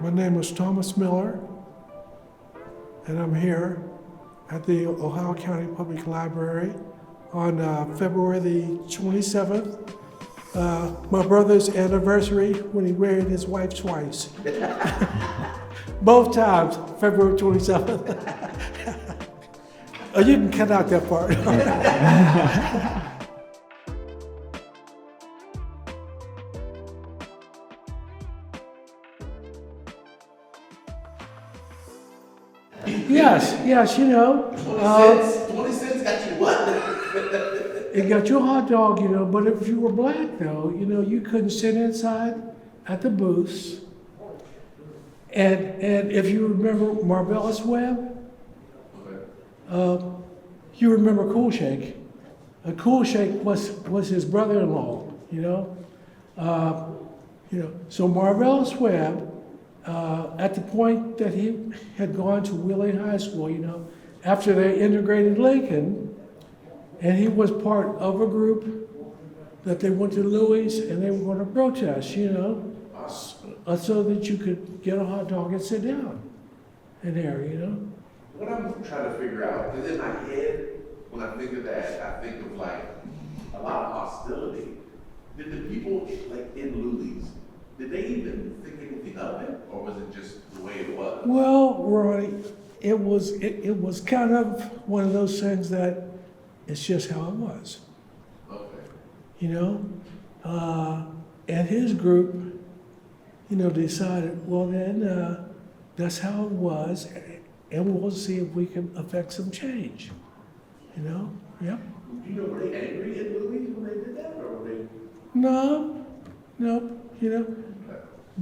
My name is Thomas Miller, and I'm here at the Ohio County Public Library on February the 27th, my brother's anniversary when he married his wife twice. Both times, February 27th. Oh, you can cut out that part. Yes, you know. 20 cents got you what? It got you a hot dog, you know, but if you were black, though, you know, you couldn't sit inside at the booths. And if you remember Marvelous Webb, you remember Cool Shake. Cool Shake was his brother-in-law, you know. So Marvelous Webb, at the point that he had gone to Wheeling High School, you know, after they integrated Lincoln, and he was part of a group that they went to Louis and they were going to protest, you know, so that you could get a hot dog and sit down in there, you know. What I'm trying to figure out, because in my head, when I think of that, I think of like a lot of hostility. Did the people like in Louis, did they even think anything of it, or was it just the way it was? Well, Ronnie, it was kind of one of those things that it's just how it was. Okay. You know, and his group, you know, decided, well then, that's how it was, and we'll see if we can affect some change. You know, yep. You know, were they angry at Louis when they did that, or were they? No, you know,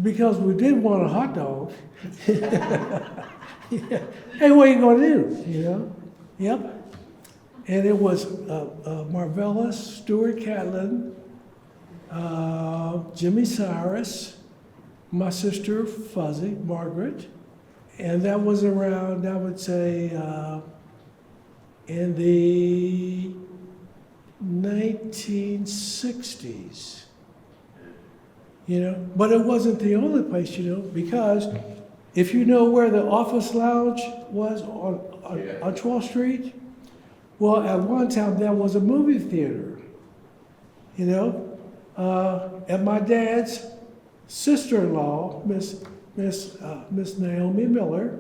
because we did want a hot dog. Yeah. Hey, what are you gonna do, you know? Yep. And it was Marvelous, Stuart Catlin, Jimmy Cyrus, my sister Fuzzy, Margaret, and that was around, I would say, in the 1960s. You know, but it wasn't the only place, you know, because if you know where the Office Lounge was on 12th Street, well, at one time there was a movie theater, you know, and my dad's sister-in-law, Miss Naomi Miller,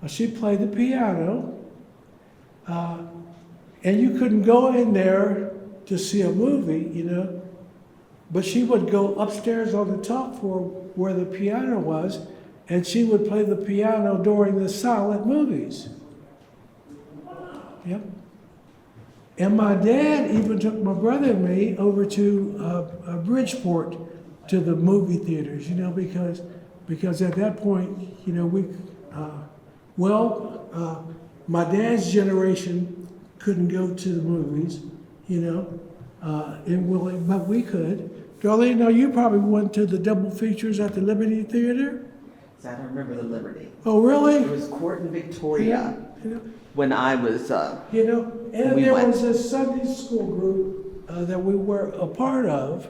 she played the piano, and you couldn't go in there to see a movie, you know, but she would go upstairs on the top floor where the piano was, and she would play the piano during the silent movies. Yep. And my dad even took my brother and me over to Bridgeport to the movie theaters, you know, because at that point, you know, my dad's generation couldn't go to the movies, you know, in Wheeling, but we could. Darlene, now you probably went to the double features at the Liberty Theater? I don't remember the Liberty. Oh, really? It was Court and Victoria You know, when I was, you know, and we there went. was a Sunday school group that we were a part of,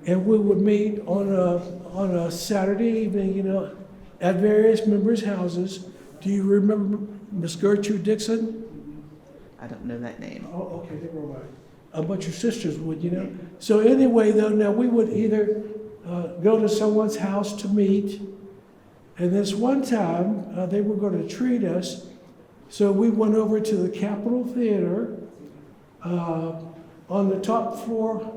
and we would meet on a Saturday evening, you know, at various members' houses. Do you remember Miss Gertrude Dixon? I don't know that name. Oh, okay, never mind. But your sisters would, you know. So anyway, though, now we would either go to someone's house to meet, and this one time they were going to treat us, so we went over to the Capitol Theater on the top floor,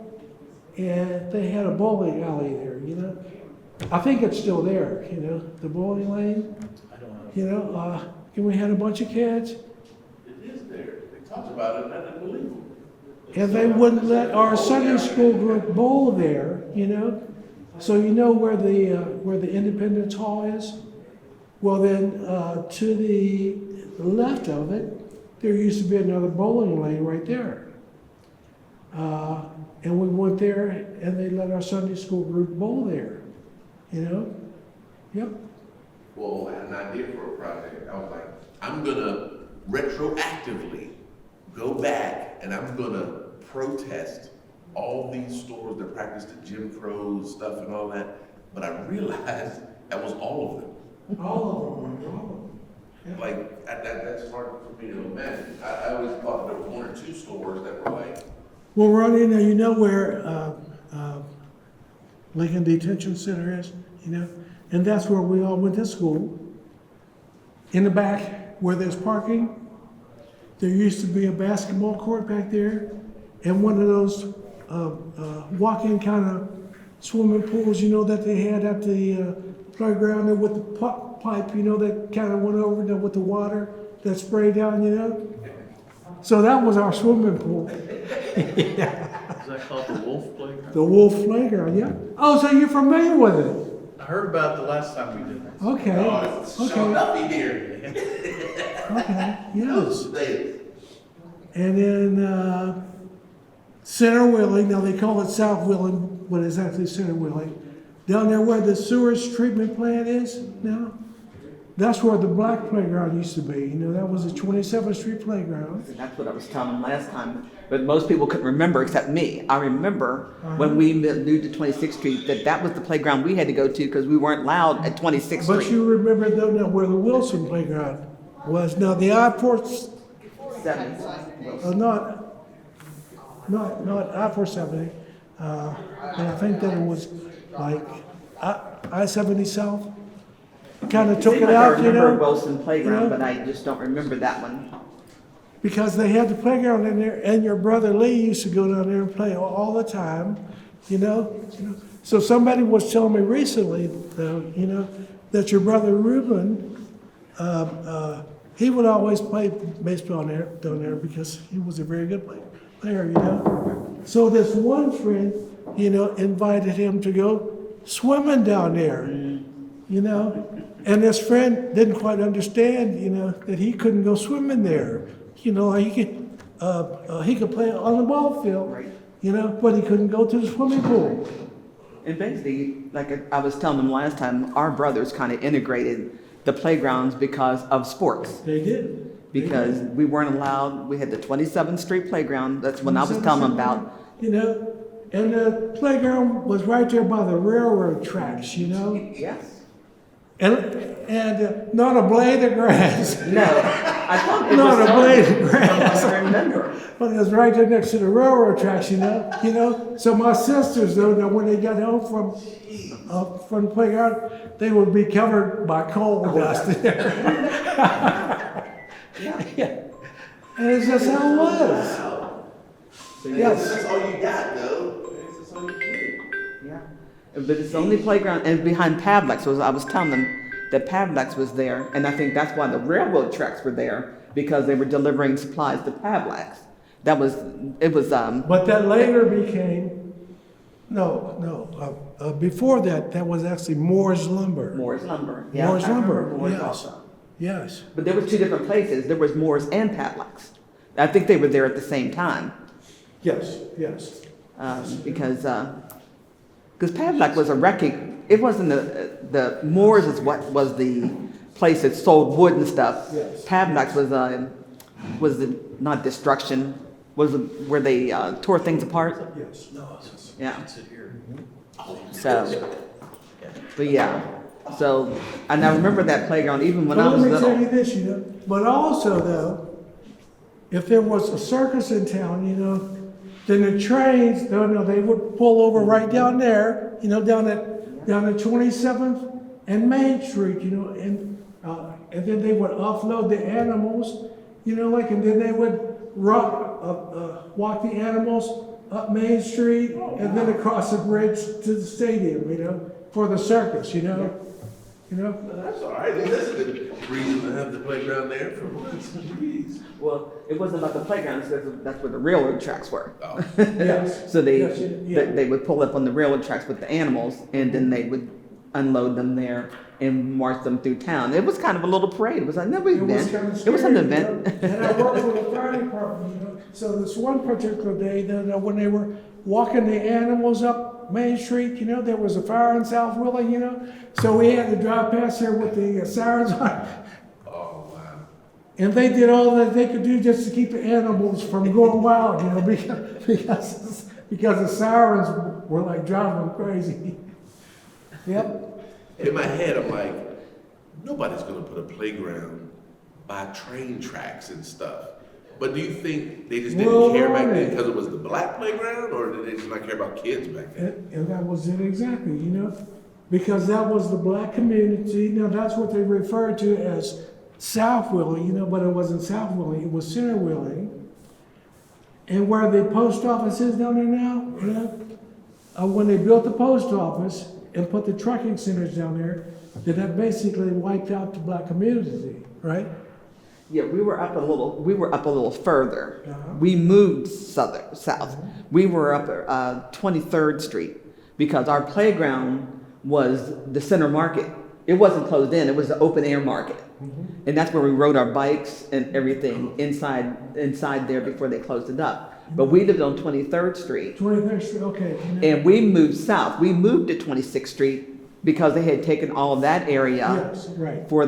and they had a bowling alley there, you know. I think it's still there, you know, the bowling lane. I don't know. You know, and we had a bunch of kids. It is there. They talked about it, and I didn't believe them. And they wouldn't let our Sunday school group bowl there, you know. So you know where the Independence Hall is? Well, then to the left of it, there used to be another bowling lane right there. And we went there, and they let our Sunday school group bowl there, you know. Yep. Well, I had an idea for a project. I was like, I'm gonna retroactively go back and I'm gonna protest all these stores that practice the Jim Crow stuff and all that. But I realized That was all of them. All of them. Like, that's hard for me to imagine. I always thought there were one or two stores that were like, Well, Ronnie, now you know where Lincoln Detention Center is, you know? And that's where we all went to school. In the back, where there's parking, there used to be a basketball court back there, and one of those walk-in kind of swimming pools, you know, that they had at the playground there with the pipe, you know, that kind of went over there with the water that sprayed down, you know? So that was our swimming pool. Is that called the Wolf Playground? The Wolf Playground, yeah. Oh, so you're familiar with it? I heard about it the last time we did this. Okay. oh, it's Sean Okay. Duffy here. Okay. Yes. Those days. And then Center Wheeling. Now they call it South Wheeling, but it's actually Center Wheeling. Down there where the sewage treatment plant is now, that's where the black playground used to be. You know, that was the 27th Street playground. That's what I was telling them last time, but most people couldn't remember except me. I remember when we moved to 26th Street, that was the playground we had to go to because we weren't allowed at 26th But Street. you remember though now where the Wilson playground was. Now the I-4, 70. not I-470, and I think that it was like I-70 South. Kind of took Seemed it like I out, you remember know, Wilson Playground, you know? but I just don't remember that one. because they had the playground in there, and your brother Lee used to go down there and play all the time, you know. So somebody was telling me recently, though, you know, that your brother Reuben, he would always play baseball down there because he was a very good player, you know. So this one friend, you know, invited him to go swimming down there, you know. And this friend didn't quite understand, you know, that he couldn't go swimming there. You know, he could play on the ball field, Right. you know, but he couldn't go to the swimming pool. And basically, like I was telling them last time, our brothers kind of integrated the playgrounds because of sports. They did. Because we weren't allowed, we had the 27th Street playground, that's when I was telling them about. You know, and the playground was right there by the railroad tracks, you know, Yes. and not a blade of grass. No, I thought it Not was a blade of grass. I remember. But it was right there next to the railroad tracks, you know. So my sisters, though, now when they got home from the playground, they would be covered by coal dust. Yeah. And it's just how it was. Yes. That's all you got, though. That's all you get. Yeah. But it's the only playground, and behind Pavlex, I was telling them that Pavlex was there, and I think that's why the railroad tracks were there, because they were delivering supplies to Pavlex. It was, But that later became, before that, that was actually Moore's Lumber. Moore's Lumber. Yeah, Moore's I remember Lumber, Moore's yes. also. Yes. But there was two different places. There was Moore's and Pavlex. I think they were there at the same time. Yes. Because Pavlex was a wrecking. It wasn't the Moore's is what was the place that sold wood and stuff. Yes. Pavlex was the not destruction, was where they tore things apart. Yes. Yeah. Sit here. So, but yeah. So, and I remember that playground even when I But was let me tell little. you this, you know, but also though, if there was a circus in town, you know, then the trains, they would pull over right down there, you know, down at 27th and Main Street, you know, and then they would offload the animals, you know, and then they would walk the animals up Main Street and then across the bridge to the stadium, you know, for the circus, you know. That's all right. That's a good reason to have the playground there for once. Jeez. Well, it wasn't about the playground, that's where the railroad tracks were. Oh. Yes. So Yes, yeah. they would pull up on the railroad tracks with the animals, and then they would unload them there and march them through town. It was kind of a little parade. It was like no It was event. kind of It was an scary, event. you know? And I worked for the fire department, you know. So this one particular day, when they were walking the animals up Main Street, you know, there was a fire in South Wheeling, you know. So we had to drive past there with the sirens on. Oh, wow. And they did all that they could do just to keep the animals from going wild, you know, because the sirens were like driving them crazy. Yep. In my head, I'm like, nobody's gonna put a playground by train tracks and stuff. But do you think they just didn't care back then because it was the black playground, or did they just not care about kids back then? And that was it exactly, because that was the black community. Now, that's what they referred to as South Wheeling, but it wasn't South Wheeling, it was Center Wheeling. And where the post office is down there now, when they built the post office and put the trucking centers down there, that basically wiped out the black community, right? Yeah, we were up a little further. Uh-huh. We moved south. We were up 23rd Street because our playground was the center market. It wasn't closed in, it was the open air market. Mm-hmm. And that's where we rode our bikes and everything inside there before they closed it up. But we lived on 23rd Street. 23rd Street, okay. And we moved south. We moved to 26th Street because they had taken all of that area Yes, right. for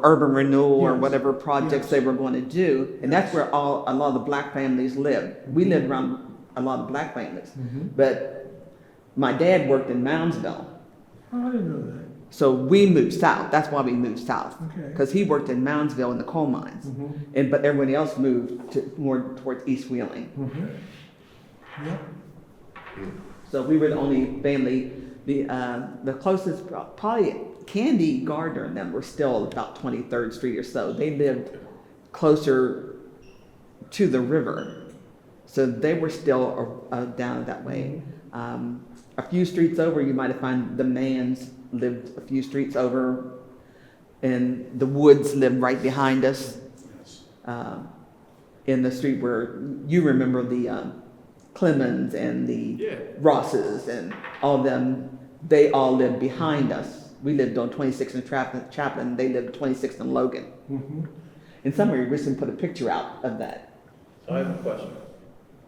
urban renewal or Yes. whatever projects Yes. they were going to do. And that's where a lot of the black families lived. We lived around a lot of black families. But my dad worked in Moundsville. Oh, I didn't know that. So we moved south. That's why we moved south. Okay. Because he worked in Moundsville in the coal mines. But everybody else moved more towards East Wheeling. Yep. So we were the only family. The closest, probably Candy Gardner and them were still about 23rd Street or so. They lived closer to the river. So they were still down that way. A few streets over, you might have found the Mans lived a few streets over, and the Woods lived right behind us. In the street where you remember the Clemens and the Rosses and all of them, they all lived behind us. We lived on 26th and Chaplin. They lived 26th and Logan. And somewhere we recently put a picture out of that. So I have a question.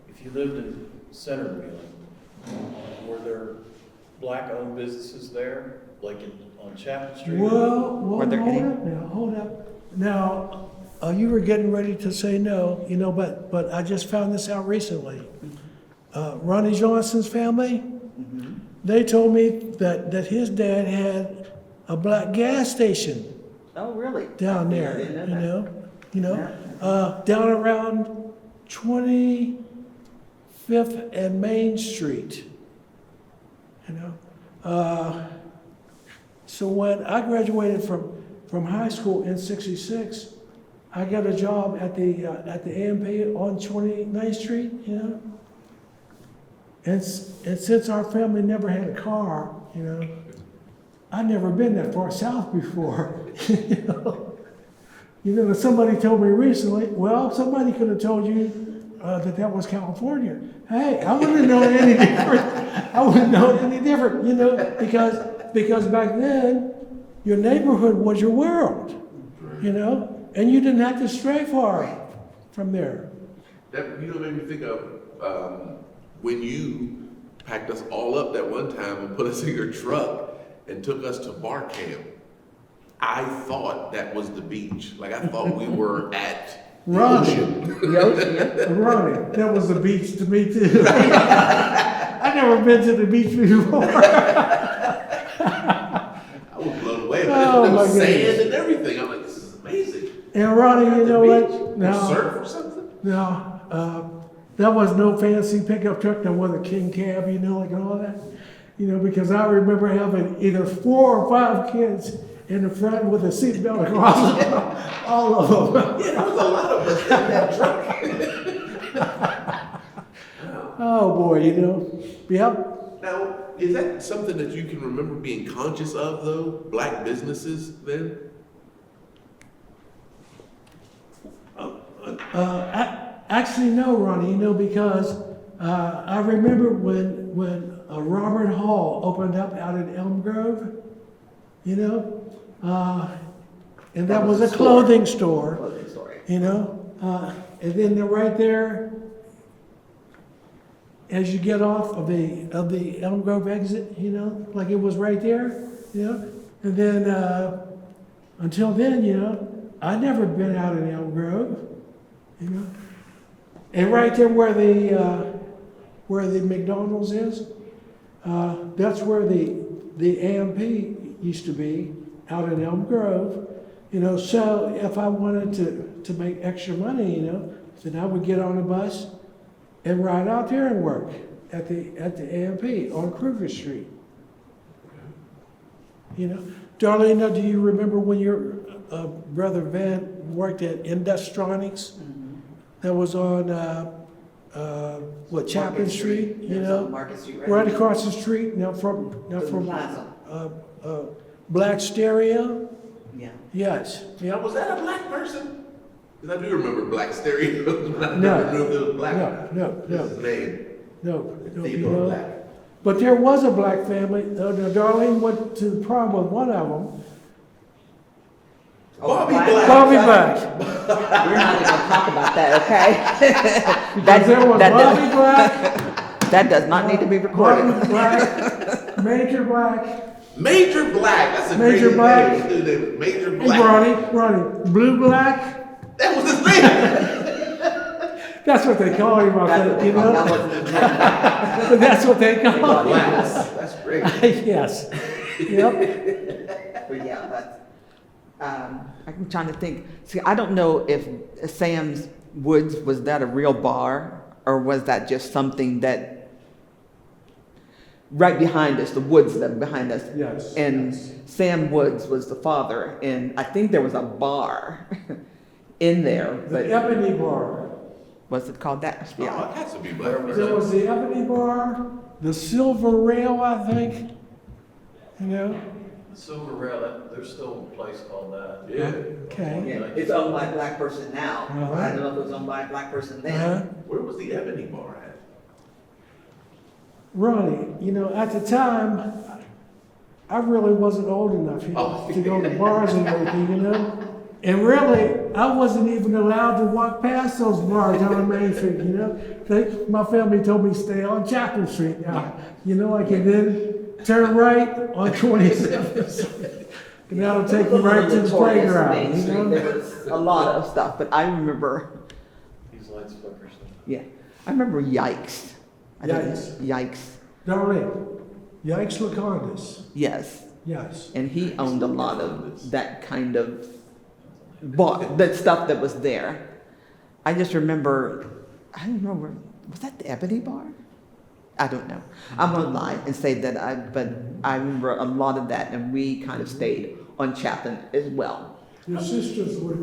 If you lived in Center Wheeling, were there black-owned businesses there, like on Chapel Street? Well, Were there any? hold up. Now, you were getting ready to say no, but I just found this out recently. Ronnie Johnson's family, they told me that his dad had a black gas station Oh, really? down I there, didn't know that. down around 25th and Main Street, So when I graduated from high school in '66, I got a job at the AMP on 29th Street, And since our family never had a car, I'd never been that far south before, Somebody told me recently, well, somebody could have told you that was California. Hey, I wouldn't have known any different. Because back then, your neighborhood was your world, and you didn't have to stray far from there. That made me think of when you packed us all up that one time and put us in your truck and took us to bar camp. I thought that was the beach. Like, I thought we were at the ocean. The ocean, yeah. Ronnie, that was the beach to me too. I've never been to the beach before. I was blown away. Oh, There my was sand goodness. and everything. I'm like, this is amazing. And Ronnie, you know The beach? what? Or surf or something? No, that was no fancy pickup truck. That was a king cab, and all that. Because I remember having either 4 or 5 kids in the front with a seatbelt across all of them. Yeah, there was a lot of us in that truck. Oh boy, Yep. Now, is that something that you can remember being conscious of, though? Black businesses then? Actually, no, Ronnie. Because I remember when Robert Hall opened up out in Elm Grove. And that was a clothing store. Clothing store. And then they're right there as you get off of the Elm Grove exit, like it was right there, And then until then, I'd never been out in Elm Grove, And right there where the McDonald's is, that's where the AMP used to be out in Elm Grove, you know, so if I wanted to make extra money, you know, then I would get on a bus and ride out there and work at the AMP on Kruger Street. You know, Darlene, now, do you remember when your brother Van worked at Industronics? That was on, Chapman Street, you know? Market Street, Right across the street, now from Plaza. Black Stereo? Yeah. Yes. Now, was that a black person? Because I do remember Black Stereo. I No. never knew if it was black. No. What's his name? No, you Theodore know. Black. But there was a black family. Now, Darlene went to the prom with one of them. Bobby Black. Bobby Black. We're not even gonna talk about that, okay? Because there was Bobby Black, That does not need to be recorded. Martin Black, Major Black, Major Black. That's a Major great Black. name. His name was Major and Black. Ronnie, Blue Black. That was his name. That's what they call him, I That's think, what you they call- that know? wasn't his name. But that's what they call him. That's great. Yes. Yep. But yeah, that's, I'm trying to think. See, I don't know if Sam's Woods, was that a real bar? Or was that just something that, right behind us, the woods that behind us? Yes. And yes. Sam Woods was the father, and I think there was a bar in there, The but Ebony Bar. was it called that? Oh, Yeah. it has to be black. There was the Ebony Bar, the Silver Rail, I think. You know? The Silver Rail, there's still a place called that. Yeah. Okay. Yeah, it's owned by a black person now. Uh-huh. I don't know if it was owned by a black person then. Uh-huh. Where was the Ebony Bar at? Ronnie, you know, at the time, I really wasn't old enough to go to bars and everything, you know? And really, I wasn't even allowed to walk past those bars on Main Street, you know? My family told me to stay on Chapman Street now, you know, I can then turn right on 27th Street. And that'll take you right to the playground, Main you Street, know? there was a lot of stuff, but I remember, These lights flicker stuff. yeah, I remember Yikes. Yikes. Yikes, Darlene, Yikes Lacondas, yes. yes. And he owned a lot of that kind of bar, that stuff that was there. I just remember, I don't remember, was that the Ebony Bar? I don't know. I'm gonna lie and say that but I remember a lot of that, and we kind of stayed on Chapman as well. Your sisters were,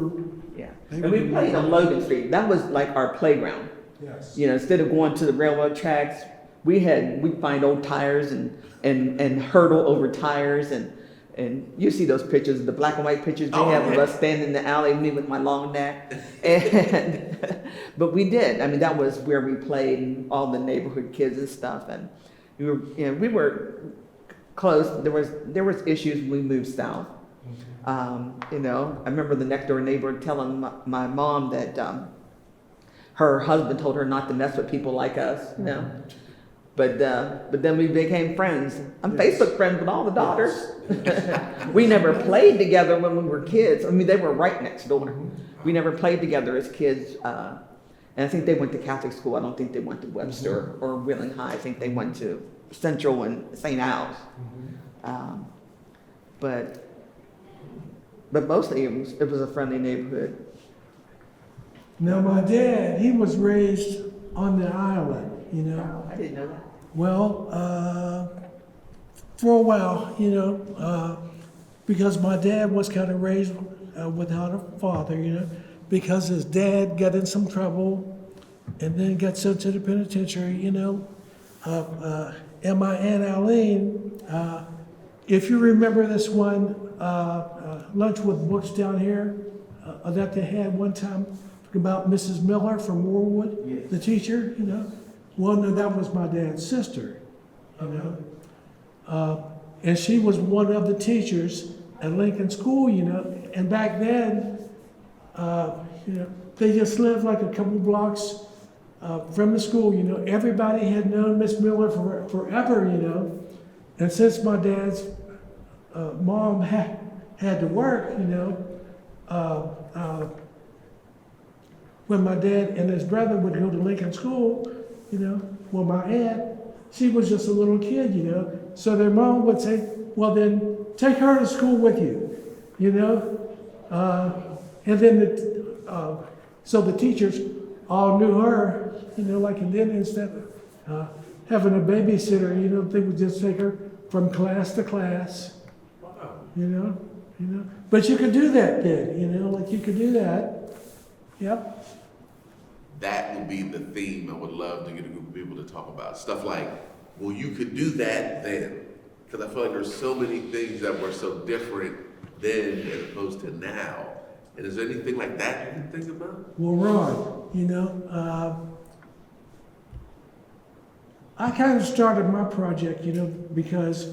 Yeah. They And we would be- played on Logan Street. That was like our playground. yes. You know, instead of going to the railroad tracks, we'd find old tires and hurdle over tires, and you see those pictures, the black and white pictures they have of us standing in the alley, me with my long neck. But we did. I mean, that was where we played, and all the neighborhood kids and stuff. And we were close. There was issues when we moved south. You know, I remember the next door neighbor telling my mom that her husband told her not to mess with people like us. You know. But then we became friends. I'm Yes. Facebook friends with all the daughters. We never played together when we were kids. I mean, they were right next door. We never played together as kids. And I think they went to Catholic school. I don't think they went to Webster or Wheeling High. I think they went to Central and St. Al's. But mostly it was a friendly neighborhood. Now, my dad, he was raised on the island, you know. I didn't know that. Well, for a while, you know, because my dad was kind of raised without a father, you know, because his dad got in some trouble and then got sent to the penitentiary, you know. And my Aunt Eileen, if you remember this one lunch with books down here that they had one time about Mrs. Miller from Warwood, the teacher, you know. Well, no, that was my dad's sister, you know. And she was one of the teachers at Lincoln School, you know. And back then, you know, they just lived like a couple blocks from the school, you know. Everybody had known Miss Miller forever, you know. And since my dad's mom had to work, you know, when my dad and his brother would go to Lincoln School, you know, well, my aunt, she was just a little kid, you know. So their mom would say, well, then take her to school with you, you know? And then so the teachers all knew her, you know, like, and then instead of having a babysitter, you know, they would just take her from class to class, you know? But you could do that then, you know, like you could do that. Yep. That would be the theme I would love to get a group of people to talk about. Stuff like, well, you could do that then. Because I feel like there's so many things that were so different then as opposed to now. And is there anything like that you can think about? Well, Ron, you know, I kind of started my project, you know, because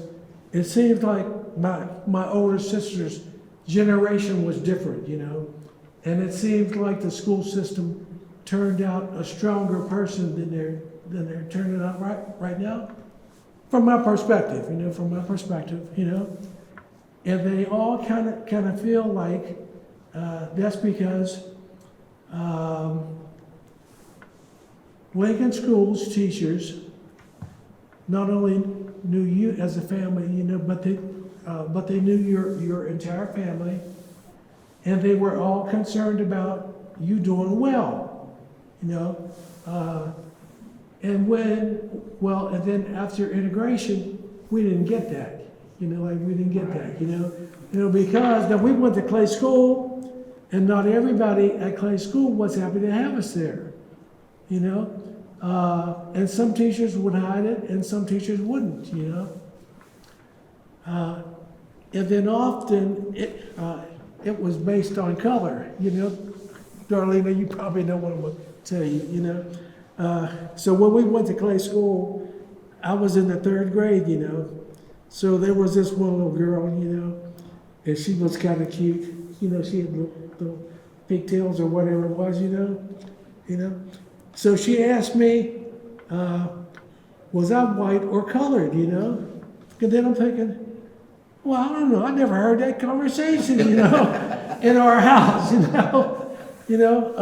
it seemed like my older sister's generation was different, you know, and it seemed like the school system turned out a stronger person than they're turning out right now. From my perspective, you know, and they all kind of feel like that's because Lincoln Schools teachers not only knew you as a family, you know, but they knew your entire family, and they were all concerned about you doing well, you know. And then after integration, we didn't get that, you know, like we didn't get that, you know, because now we went to Clay School, and not everybody at Clay School was happy to have us there, you know. And some teachers would hide it, and some teachers wouldn't, you know. And then often it was based on color, you know. Darlene, you probably know what I'm going to tell you, you know. So when we went to Clay School, I was in the 3rd grade, you know. So there was this one little girl, you know, and she was kind of cute. You know, she had little pigtails or whatever it was, you know. So she asked me, was I white or colored, you know? And then I'm thinking, well, I don't know. I never heard that conversation, you know, in our house, you know.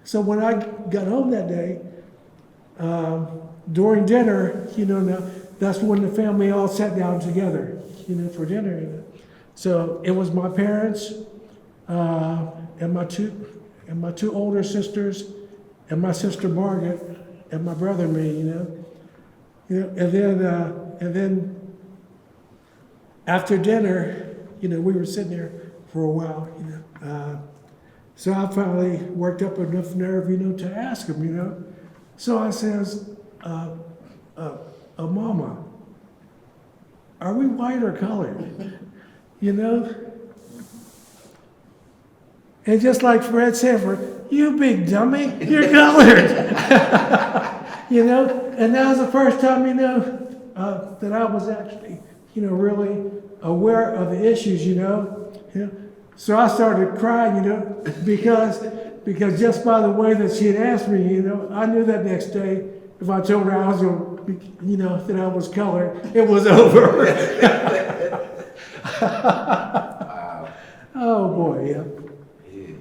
So when I got home that day, during dinner, you know, now that's when the family all sat down together, you know, for dinner. You know. So it was my parents and my two older sisters and my sister Margaret and my brother and me, you know. And then after dinner, you know, we were sitting there for a while, you know. So I finally worked up enough nerve, you know, to ask him, you know. So I says, Mama, are we white or colored? You know? And just like Fred Sanford, you big dummy, you're colored. You know? And that was the first time, you know, that I was actually, you know, really aware of the issues, you know? So I started crying, you know, because just by the way that she had asked me, you know, I knew that next day if I told her I was going to, you know, that I was colored, it was over. Wow. Oh boy, yeah. Yeah.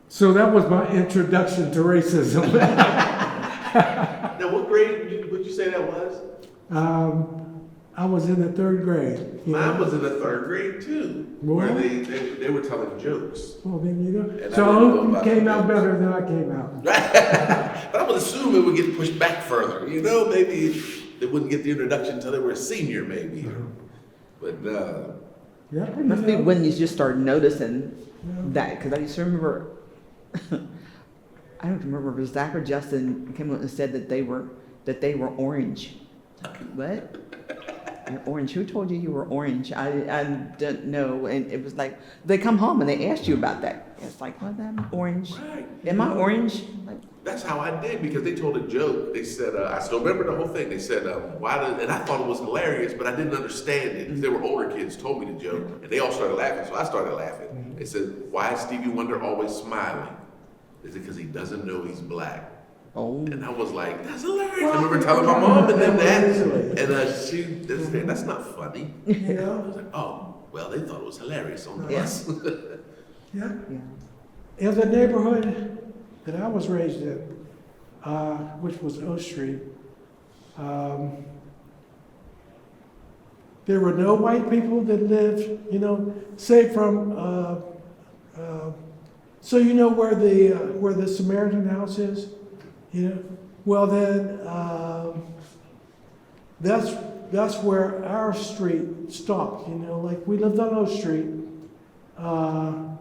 So that was my introduction to racism. Now, what grade would you say that was? I was in the 3rd grade. Mine was in the 3rd grade too, where What? they were telling jokes. Well, then you know. And I didn't So know you about came the out jokes. better than I came out. But I would assume it would get pushed back further. You know, maybe they wouldn't get the introduction until they were a senior, maybe. But Yeah. Must be when you just start noticing Yeah. that, because I used to remember, I don't remember if it was Zach or Justin came up and said that they were orange. What? You're orange. Who told you were orange? I didn't know. And it was like, they come home and they asked you about that. It's like, what, I'm orange? right. Am I orange? Like, That's how I did, because they told a joke. They said, I still remember the whole thing. They said, and I thought it was hilarious, but I didn't understand it. Because they were older kids, told me the joke, and they all started laughing, so I started laughing. They said, why is Stevie Wonder always smiling? Is it because he doesn't know he's black? oh. And I was like, that's hilarious. I remember telling my mom and then that, and that's not funny. You I know? was like, oh, well, they thought it was hilarious on the Yes. bus. Yeah. Yeah. In the neighborhood that I was raised in, which was O Street, there were no white people that lived, you know, say from, so you know where the Samaritan house is, you know? Well then, that's where our street stopped, you know, like we lived on O Street. And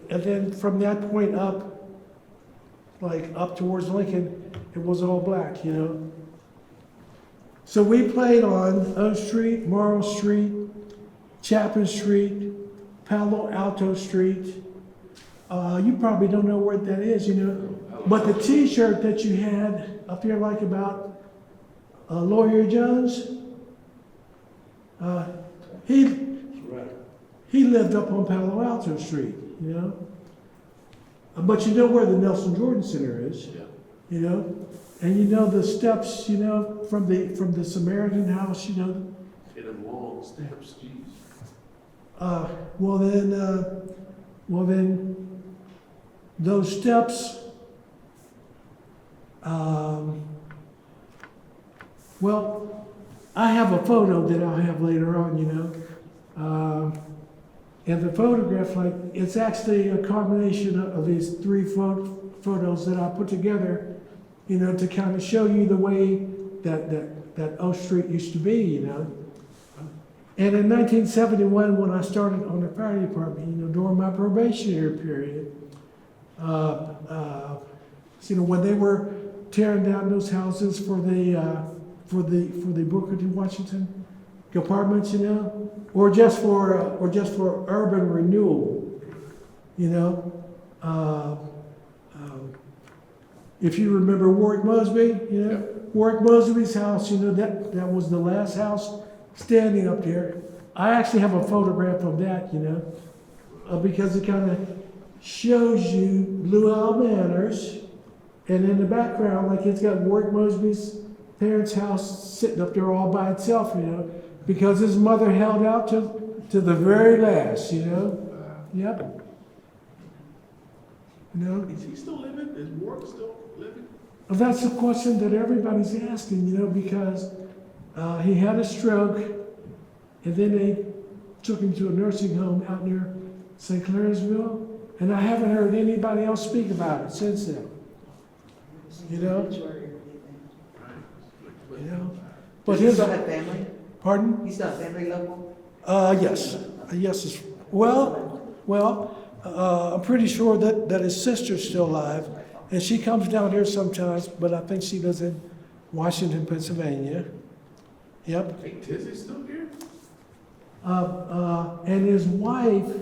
then from that point up, like up towards Lincoln, it was all black, you know. So we played on O Street, Morrow Street, Chapin Street, Palo Alto Street. You probably don't know where that is, you know. But the T-shirt that you had up here, like about Lawyer Jones, he lived up on Palo Alto Street, you know. But you know where the Nelson Jordan Center is, you know. And you know the steps, you know, from the Samaritan house, you know. In them long steps, jeez. Well then, those steps. Well, I have a photo that I'll have later on, you know. And the photograph, like, it's actually a combination of these three photos that I put together, you know, to kind of show you the way that O Street used to be, you know. And in 1971, when I started on the fire department, you know, during my probationary period, you know, when they were tearing down those houses for the Booker T. Washington apartments, you know, or just for urban renewal, you know. If you remember Warwick Mosby, you know, Warwick Mosby's house, you know, that was the last house standing up there. I actually have a photograph of that, you know, because it kind of shows you Luau Manors, and in the background, like, it's got Warwick Mosby's parents' house sitting up there all by itself, you know, because his mother held out to the very last, you know. Yep. You know. Is he still living? Is Warwick still living? Well, that's the question that everybody's asking, you know, because he had a stroke, and then they took him to a nursing home out near St. Clairsville, and I haven't heard anybody else speak about it since then. You know? You know? But Does he still have family? Pardon? You still have family local? Yes. Yes. Well, I'm pretty sure that his sister's still alive, and she comes down here sometimes, but I think she lives in Washington, Pennsylvania. Yep. Hey, Tizzy's still here? And his wife,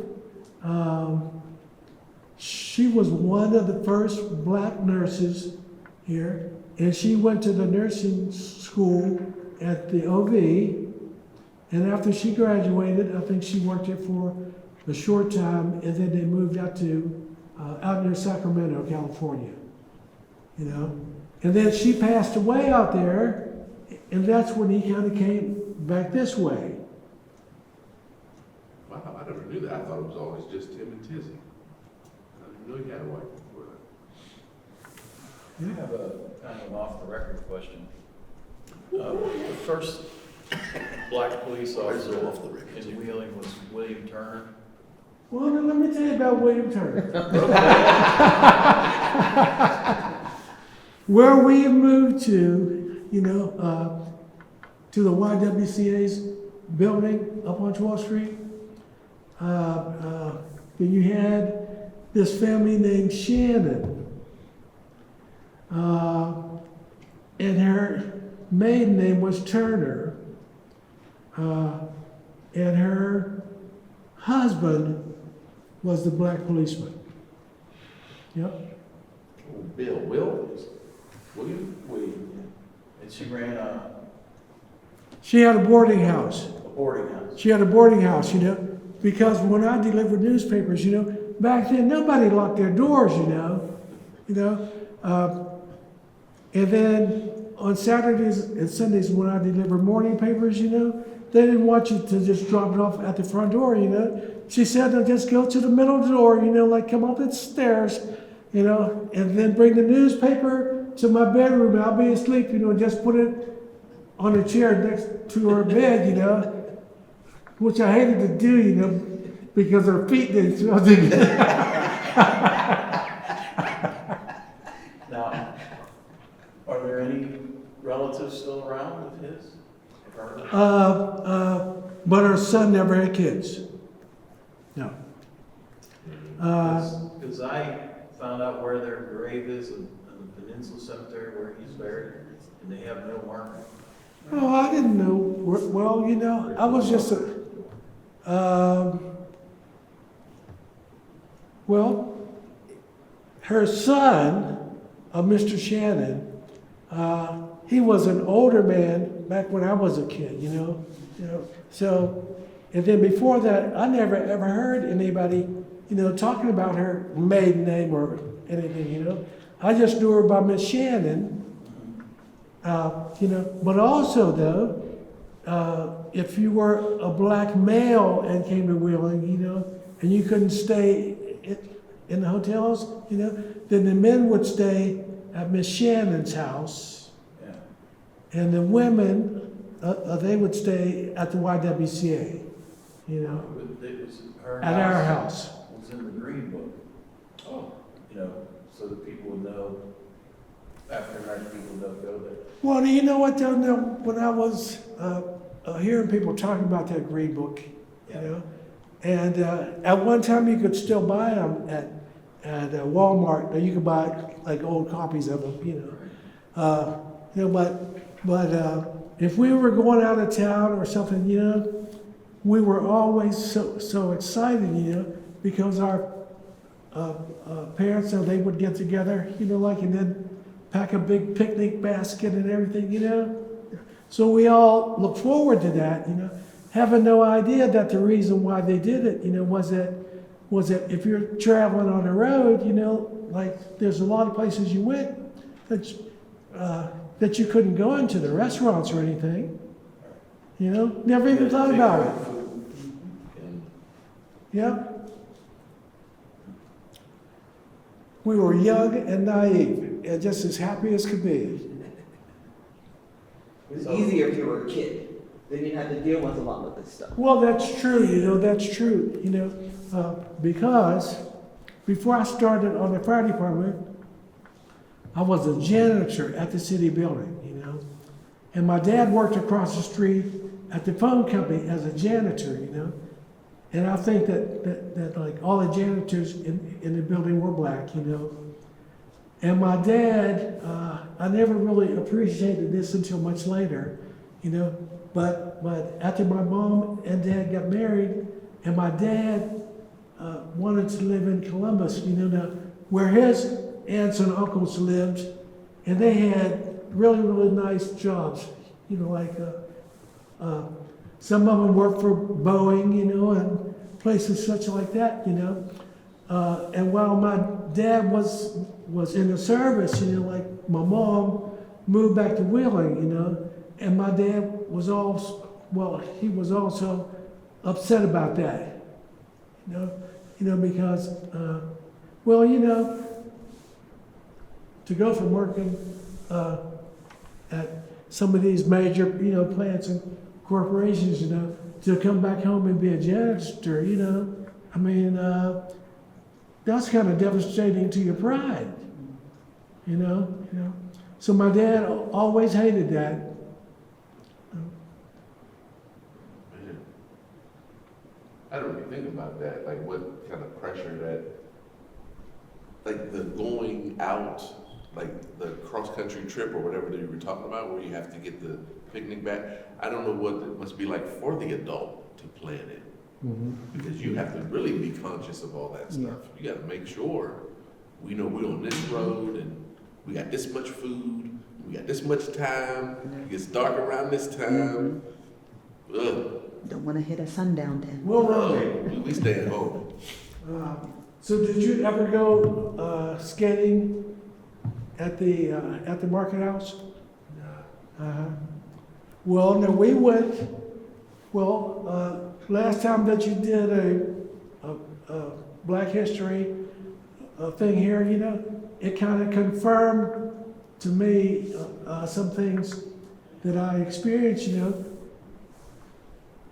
she was one of the first black nurses here, and she went to the nursing school at the OV, and after she graduated, I think she worked here for a short time, and then they moved out near Sacramento, California, you know. And then she passed away out there, and that's when he kind of came back this way. Wow, I never knew that. I thought it was always just him and Tizzy. I didn't know he had a wife before that. I have a kind of off-the-record question. The first black police officer in Wheeling was William Turner. Well, then let me tell you about William Turner. Where we moved to, you know, to the YWCA's building up on 12th Street, then you had this family named Shannon. And her maiden name was Turner. And her husband was the black policeman. Yep. Oh, Bill, William. And she ran a She had a boarding house. boarding house. She had a boarding house, you know, because when I delivered newspapers, you know, back then nobody locked their doors, you know. And then on Saturdays and Sundays when I delivered morning papers, you know, they didn't want you to just drop it off at the front door, you know. She said, no, just go to the middle of the door, you know, like come up the stairs, you know, and then bring the newspaper to my bedroom. I'll be asleep, you know, and just put it on a chair next to her bed, you know, which I hated to do, you know, because her feet didn't smell too good. Now, are there any relatives still around of his? Or- But her son never had kids. No. Because I found out where their grave is in the Peninsula Cemetery where he's buried, and they have no marker. Oh, I didn't know. Well, you know, I was just well, her son, Mr. Shannon, he was an older man back when I was a kid, you know. So, and then before that, I never ever heard anybody, you know, talking about her maiden name or anything, you know. I just knew her by Miss Shannon. You know, but also though, if you were a black male and came to Wheeling, you know, and you couldn't stay in the hotels, you know, then the men would stay at Miss Shannon's house, Yeah. and the women, they would stay at the YWCA, you know, It was her at our house. was in the green book. Oh. You know, so that people would know, after night people don't go there. Well, you know what though, now, when I was hearing people talking about that green book, you know, and at one time you could still buy them at Walmart. Now you could buy like old copies of them, you know, but if we were going out of town or something, you know, we were always so excited, you know, because our parents, they would get together, you know, like, and then pack a big picnic basket and everything, you know. So we all look forward to that, you know, having no idea that the reason why they did it, you know, was that if you're traveling on the road, you know, like there's a lot of places you went that you couldn't go into, the restaurants or anything, you know, never even thought about it. Yeah. We were young and naive, and just as happy as could be. It was easier if you were a kid. Then you had to deal with a lot of this stuff. Well, that's true, you know, that's true, you know, because before I started on the fire department, I was a janitor at the city building, you know, and my dad worked across the street at the phone company as a janitor, you know, and I think that like all the janitors in the building were black, you know, and my dad, I never really appreciated this until much later, you know, but after my mom and dad got married, and my dad wanted to live in Columbus, you know, now, where his aunts and uncles lived, and they had really, really nice jobs, you know, like some of them worked for Boeing, you know, and places such like that, you know. And while my dad was in the service, you know, like my mom moved back to Wheeling, you know, and my dad was he was also upset about that, you know, because, well, you know, to go from working at some of these major, you know, plants and corporations, you know, to come back home and be a janitor, you know, I mean, that's kind of devastating to your pride, you know. So my dad always hated that. Man, I don't really think about that, like what kind of pressure that, like the going out, like the cross-country trip or whatever that you were talking about, where you have to get the picnic back. I don't know what it must be like for the adult to plan it. Mm-hmm. Because you have to really be conscious of all that stuff. You gotta make sure we know we're on this road and we got this much food, we got this much time, it gets dark around this time. Ugh. Don't want to hit a sundown then. Well, Robbie, We stay at home. so did you ever go skating at the market house? Uh-huh. Well, no, we went. Well, last time that you did a Black History thing here, you know, it kind of confirmed to me some things that I experienced, you know,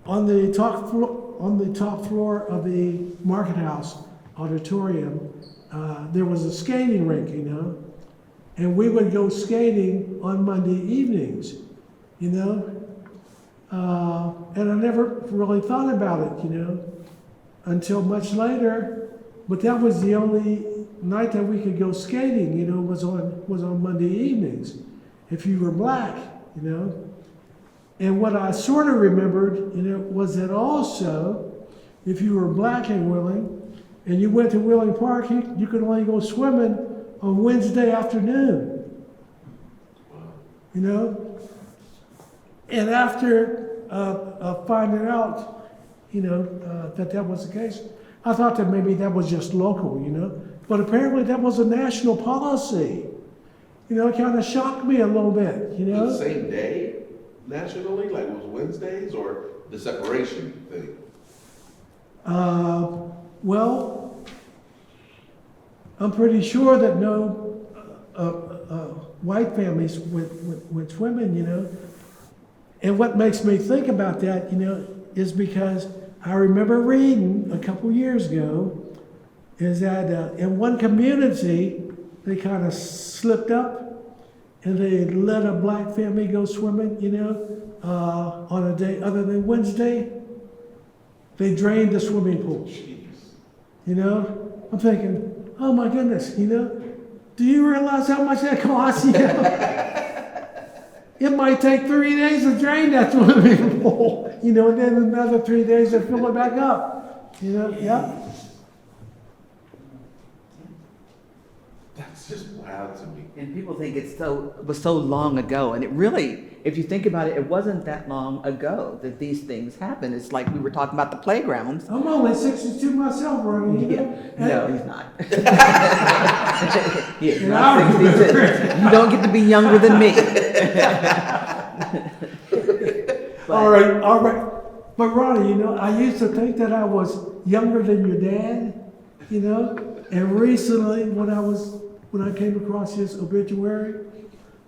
on the top floor of the Market House auditorium, there was a skating rink, you know, and we would go skating on Monday evenings, you know, and I never really thought about it, you know, until much later. But that was the only night that we could go skating, you know, was on Monday evenings, if you were black, you know. And what I sort of remembered, you know, was that also, if you were black in Wheeling, and you went to Wheeling Park, you could only go swimming on Wednesday afternoon, you know. And after finding out, you know, that was the case, I thought that maybe that was just local, you know. But apparently that was a national policy. You know, it kind of shocked me a little bit, you know. The same day nationally, like it was Wednesdays, or the separation thing? Well, I'm pretty sure that no white families went swimming, you know. And what makes me think about that, you know, is because I remember reading a couple years ago is that in one community, they kind of slipped up and they let a black family go swimming, you know, on a day other than Wednesday. They drained the swimming pool. You know, I'm thinking, oh my goodness, you know, do you realize how much that costs? You know? It might take 3 days to drain that swimming pool, you know, and then another 3 days to fill it back up. You know, yeah. That's just wild to me. And people think it was so long ago, and it really, if you think about it, it wasn't that long ago that these things happened. It's like we were talking about the playgrounds. I'm only 62 myself, Ronnie. You know? No, he's not. He's And not I 62. You don't get to be younger than me. All right. But Ronnie, you know, I used to think that I was younger than your dad, you know, and recently when I came across his obituary,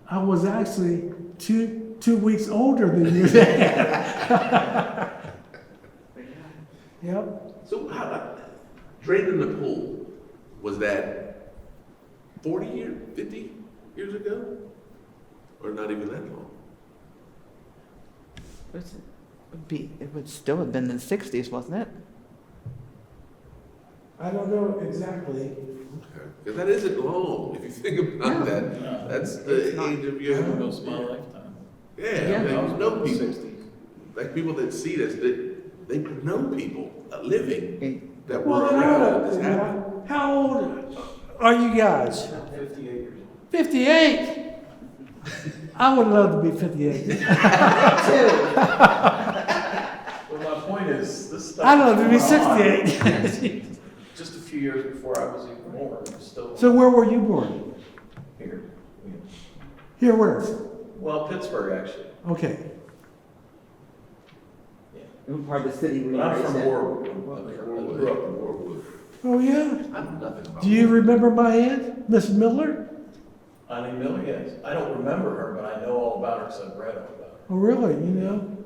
I was actually two weeks older than your dad. Yep. So how, draining the pool, was that 40 years, 50 years ago? Or not even that long? It would still have been in the 60s, wasn't it? I don't know exactly. Because that isn't long, if you think about that. That's the age of your, Most of my lifetime. yeah, Yeah. I mean, you know people. 60s. Like people that see this, they know people living that were Well, then around hold when this up. happened. How old are you guys? 58 years old. 58. I would love to be 58. Well, my point is, this stuff. I'd love to be was going on 68. Just a few years before I was even born, it was still So where were you born? here. Here where? Well, Pittsburgh, actually. Okay. It was part of the city we But I'm raised from in. Warwood. I grew up in Warwood. Oh, yeah. I know nothing about Do you remember my aunt, Miss Miller? Annie Miller, yes. I don't remember her, but I know all about her because I've read all about her. Oh, really? You know?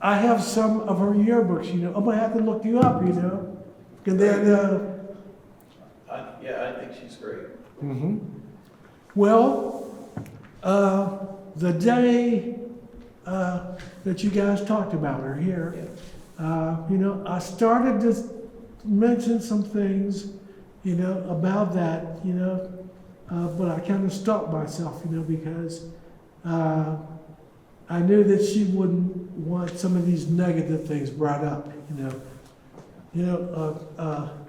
I have some of her yearbooks, you know. I'm going to have to look you up, you know. And then, I think she's great. well, the day that you guys talked about her here, you know, I started to mention some things, you know, about that, you know, but I kind of stopped myself, you know, because I knew that she wouldn't want some of these negative things brought up, you know.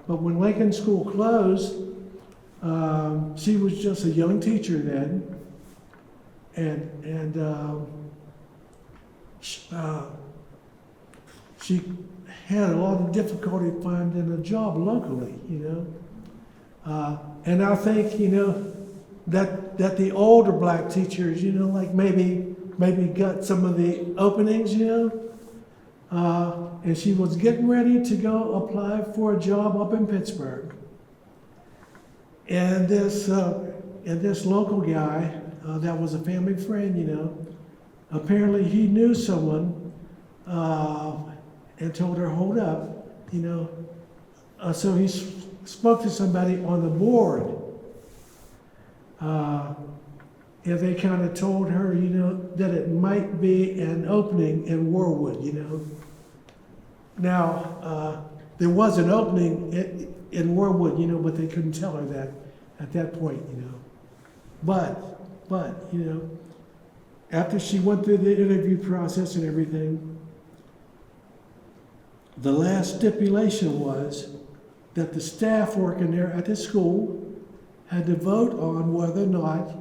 But when Lincoln School closed, she was just a young teacher then, and she had a lot of difficulty finding a job locally, you know. And I think, you know, that the older black teachers, you know, like maybe got some of the openings, you know. And she was getting ready to go apply for a job up in Pittsburgh. And this local guy that was a family friend, you know, apparently he knew someone, and told her, hold up, so he spoke to somebody on the board. And they kind of told her, that it might be an opening in Warwood, Now, there was an opening in Warwood, but they couldn't tell her that at that point, But, after she went through the interview process and everything, the last stipulation was that the staff working there at the school had to vote on whether or not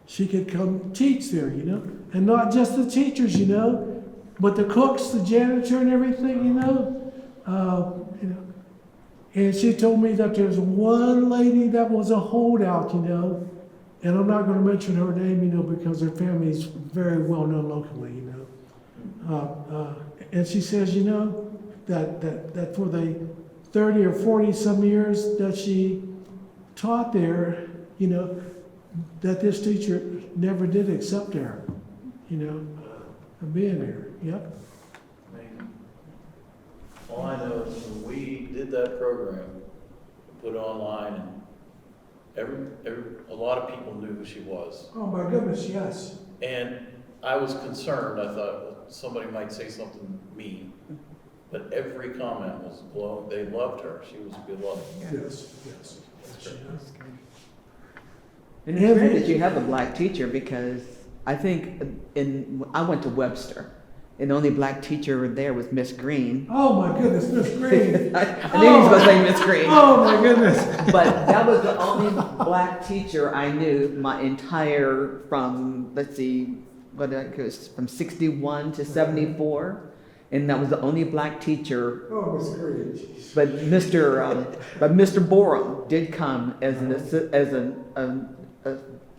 she could come teach there, and not just the teachers, but the cooks, the janitor, and everything, And she told me that there's one lady that was a holdout, and I'm not going to mention her name, because her family's very well known locally, And she says, that for the 30 or 40 some years that she taught there, that this teacher never did accept her, being there. Yep. Amazing. All I know is when we did that program, we put it online, and a lot of people knew who she was. Oh my goodness, yes. And I was concerned. I thought, well, somebody might say something mean. But every comment was glowing. They loved her. She was beloved. Yes, yes. And it's great that you have a black teacher, because I think I went to Webster, and the only black teacher there was Miss Green. Oh my goodness, Miss Green. I knew he was going to say Miss Green. Oh my goodness. But that was the only black teacher I knew my entire, from, let's see, from 61 to 74. And that was the only black teacher. Oh, Miss Green. But Mr. Borum did come as an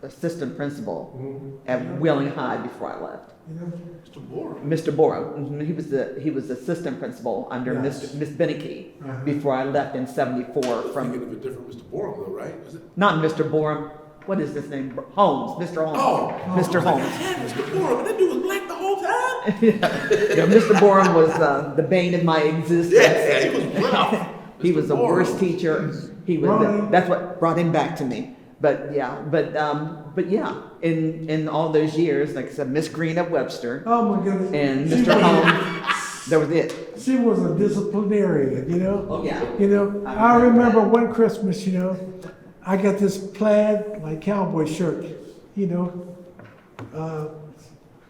assistant principal at Wheeling High before I left. Mr. Moore. Mr. Borum, he was assistant principal under Yes. Miss Beneke before I left in 74 from. Thinking of a different Mr. Borum, though, right? Is it? Not Mr. Borum. What is his name? Holmes. Mr. Holmes. Oh, Mr. Holmes. Mr. Borum, and that dude was black the whole time. Yeah, Mr. Borum was the bane of my existence. Yeah, he was rough. He Mr. was the Borum. worst teacher. He was. That's what brought him back to me. But yeah, in all those years, like I said, Miss Green at Webster Oh my goodness. and She Mr. was- Holmes, that was it. She was a disciplinarian, Oh yeah. I remember one Christmas, I got this plaid, like cowboy shirt,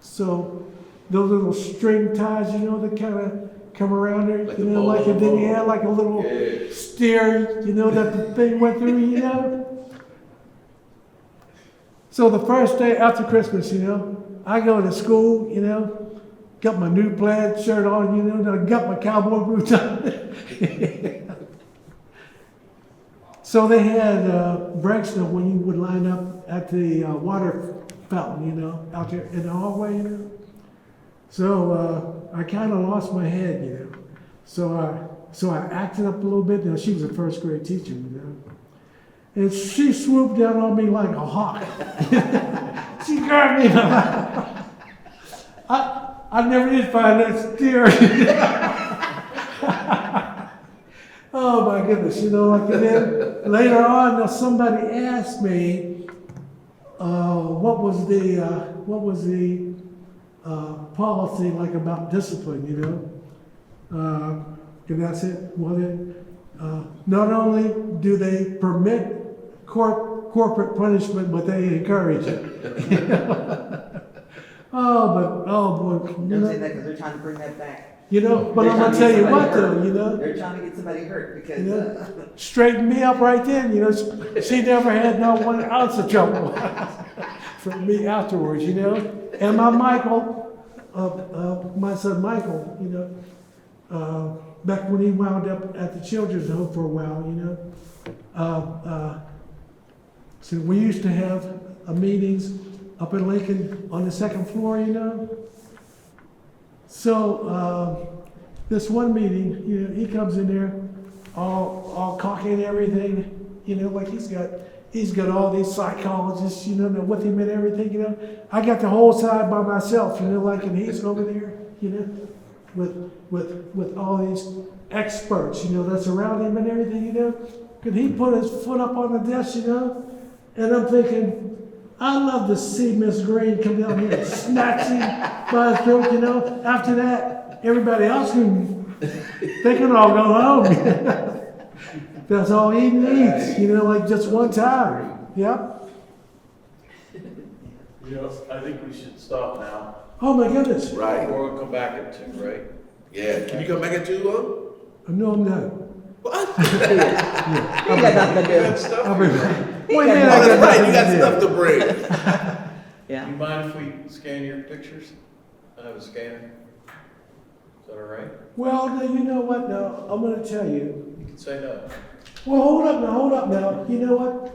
so those little string ties, that kind of come around there, Like the like bolo it didn't bolo. have like a little Yeah. steer, that the thing went through, So the first day after Christmas, I go to school, got my new plaid shirt on, and I got my cowboy boots on. So they had breaks when you would line up at the water fountain, out there in the hallway, So I kind of lost my head, So I acted up a little bit. Now she was a first grade teacher, and she swooped down on me like a hawk. She grabbed me. I never did find that steer. Oh my goodness, and then later on, somebody asked me, what was the policy like about discipline, and I said, well then, not only do they permit corporate punishment, but they encourage it. Oh boy, Don't say that because they're trying to bring that back. but I'm gonna tell you what though, They're trying to get somebody hurt because. straightened me up right then, she never had no 1 ounce of trouble from me afterwards, and my my son Michael, back when he wound up at the children's home for a while, so we used to have meetings up in Lincoln on the second floor, So this one meeting, he comes in there all cocky and everything, like he's got he's got all these psychologists, you know, with him and everything, you know. I got the whole side by myself, you know, like, and he's over there, you know, with all these experts, you know, that's around him and everything, you know. Could he put his foot up on the desk, you know? And I'm thinking, I love to see Miss Green come down here and snatch him by his throat, you know. After that, everybody else they can all go home. That's all he needs, you know, like just one time. Yep. You know, I think we should stop now. Oh my goodness. Right. Or we'll come back at 2, right? Yeah, can you come back at 2, No, I'm done. What? He got nothing to You got do. stuff I'll to be bring. back. He Wait, got man, Oh, I that's got right, you nothing got to do. stuff to bring. Yeah. You mind if we scan your pictures? I have a scanner. Is that all right? Well, now, you know what? Now, I'm going to tell you. You can say no. Well, hold up now. You know what?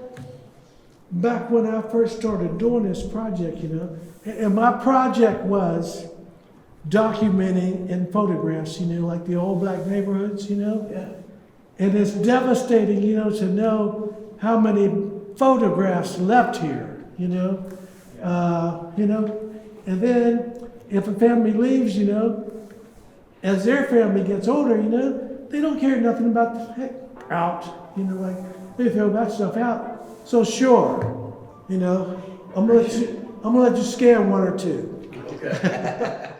Back when I first started doing this project, you know, and my project was documenting in photographs, you know, like the old black neighborhoods, you know. Yeah. And it's devastating, you know, to know how many photographs left here, you know. You know, and then if a family leaves, you know, as their family gets older, you know, they don't care nothing about the heck out, you know, like they throw that stuff out. So sure, you know, I'm gonna let you scan 1 or 2. Okay.